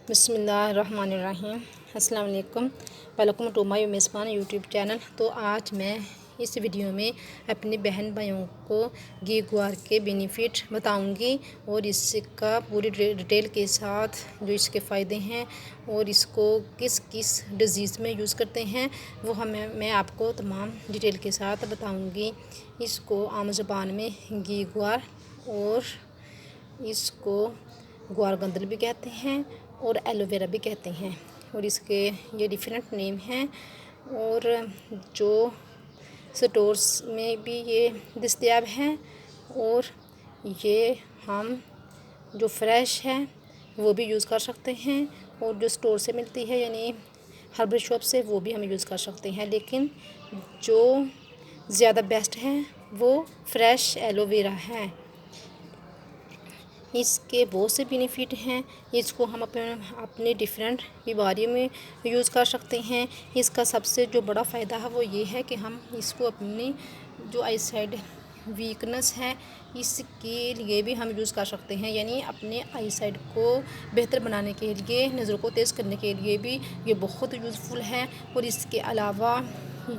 बिस्मिल्लाहिर्रहमानिर्रहीम। अस्सलाम वालेकुम। वेलकम टू माय मेज़बान यूट्यूब चैनल। तो आज मैं इस वीडियो में अपने बहन भाइयों को घी ग्वार के बेनिफिट बताऊंगी और इसका पूरी डिटेल के साथ जो इसके फ़ायदे हैं और इसको किस किस डिज़ीज़ में यूज़ करते हैं वो मैं आपको तमाम डिटेल के साथ बताऊंगी। इसको आम ज़बान में घी ग्वार और इसको ग्वार गंदल भी कहते हैं और एलोवेरा भी कहते हैं और इसके ये डिफरेंट नेम हैं और जो स्टोर्स में भी ये दस्तयाब हैं और ये हम जो फ्रेश है वो भी यूज़ कर सकते हैं और जो स्टोर से मिलती है यानी हर्बल शॉप से वो भी हम यूज़ कर सकते हैं, लेकिन जो ज़्यादा बेस्ट है वो फ्रेश एलोवेरा है। इसके बहुत से बेनिफिट हैं। इसको हम अपने डिफरेंट बीमारियों में यूज़ कर सकते हैं। इसका सबसे जो बड़ा फ़ायदा है वो ये है कि हम इसको अपनी जो आई साइड वीकनेस है इसके लिए भी हम यूज़ कर सकते हैं, यानी अपने आई साइड को बेहतर बनाने के लिए, नज़रों को तेज़ करने के लिए भी ये बहुत यूज़फुल है। और इसके अलावा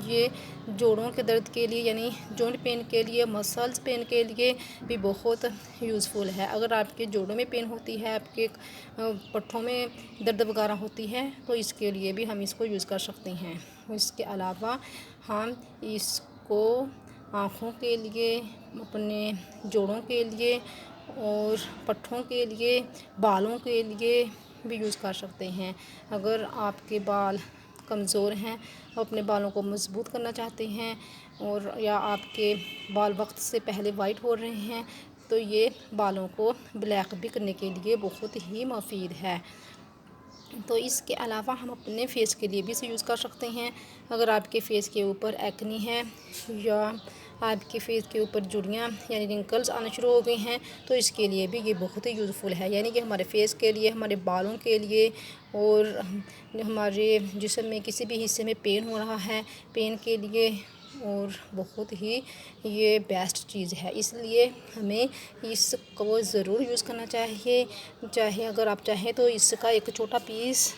ये जोड़ों के दर्द के लिए यानी जॉइंट पेन के लिए, मसल्स पेन के लिए भी बहुत यूज़फुल है। अगर आपके जोड़ों में पेन होती है, आपके पट्ठों में दर्द वगैरह होती है तो इसके लिए भी हम इसको यूज़ कर सकते हैं। इसके अलावा हम इसको आँखों के लिए, अपने जोड़ों के लिए और पट्ठों के लिए, बालों के लिए भी यूज़ कर सकते हैं। अगर आपके बाल कमज़ोर हैं, अपने बालों को मज़बूत करना चाहते हैं और या आपके बाल वक्त से पहले वाइट हो रहे हैं तो ये बालों को ब्लैक भी करने के लिए बहुत ही मुफीद है। तो इसके अलावा हम अपने फेस के लिए भी इसे यूज़ कर सकते हैं। अगर आपके फेस के ऊपर एक्नी है या आपके फेस के ऊपर जुड़ियाँ यानी रिंकल्स आना शुरू हो गई हैं तो इसके लिए भी ये बहुत ही यूज़फुल है, यानी कि हमारे फेस के लिए, हमारे बालों के लिए और हमारे जिस्म में किसी भी हिस्से में पेन हो रहा है, पेन के लिए और बहुत ही ये बेस्ट चीज़ है। इसलिए हमें इसको ज़रूर यूज़ करना चाहिए। चाहे अगर आप चाहें तो इसका एक छोटा पीस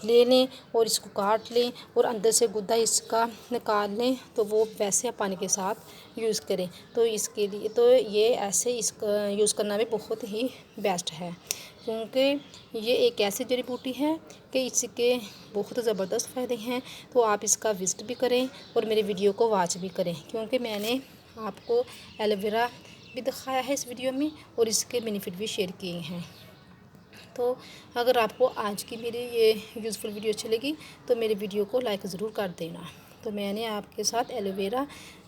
ले लें और इसको काट लें और अंदर से गुद्दा इसका निकाल लें तो वो वैसे आप पानी के साथ यूज़ करें। तो इसके लिए तो ये ऐसे इसका यूज़ करना भी बहुत ही बेस्ट है, क्योंकि ये एक ऐसी जड़ी बूटी है कि इसके बहुत ज़बरदस्त फ़ायदे हैं। तो आप इसका विज़िट भी करें और मेरे वीडियो को वॉच भी करें, क्योंकि मैंने आपको एलोवेरा भी दिखाया है इस वीडियो में और इसके बेनिफिट भी शेयर किए हैं। तो अगर आपको आज की मेरी ये यूज़फुल वीडियो अच्छी लगी तो मेरे वीडियो को लाइक ज़रूर कर देना। तो मैंने आपके साथ एलोवेरा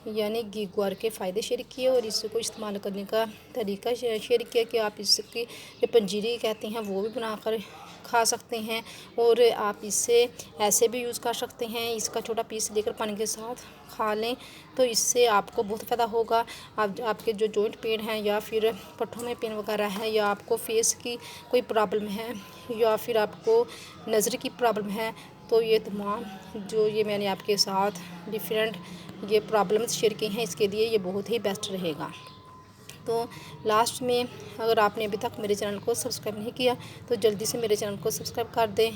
यानी घी ग्वार के फ़ायदे शेयर किए और इसको इस्तेमाल करने का तरीका शेयर किया कि आप इसकी जो पंजीरी कहते हैं वो भी बनाकर खा सकते हैं और आप इसे ऐसे भी यूज़ कर सकते हैं। इसका छोटा पीस लेकर पानी के साथ खा लें तो इससे आपको बहुत फ़ायदा होगा। आपके जो जॉइंट पेन है या फिर पट्ठों में पेन वगैरह है या आपको फेस की कोई प्रॉब्लम है या फिर आपको नज़र की प्रॉब्लम है तो ये तमाम जो ये मैंने आपके साथ डिफरेंट ये प्रॉब्लम्स शेयर की हैं इसके लिए ये बहुत ही बेस्ट रहेगा। तो लास्ट में अगर आपने अभी तक मेरे चैनल को सब्सक्राइब नहीं किया तो जल्दी से मेरे चैनल को सब्सक्राइब कर दें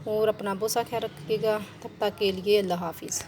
और अपना बहुत सा ख्याल रखिएगा। तब तक के लिए अल्लाह हाफ़िज़।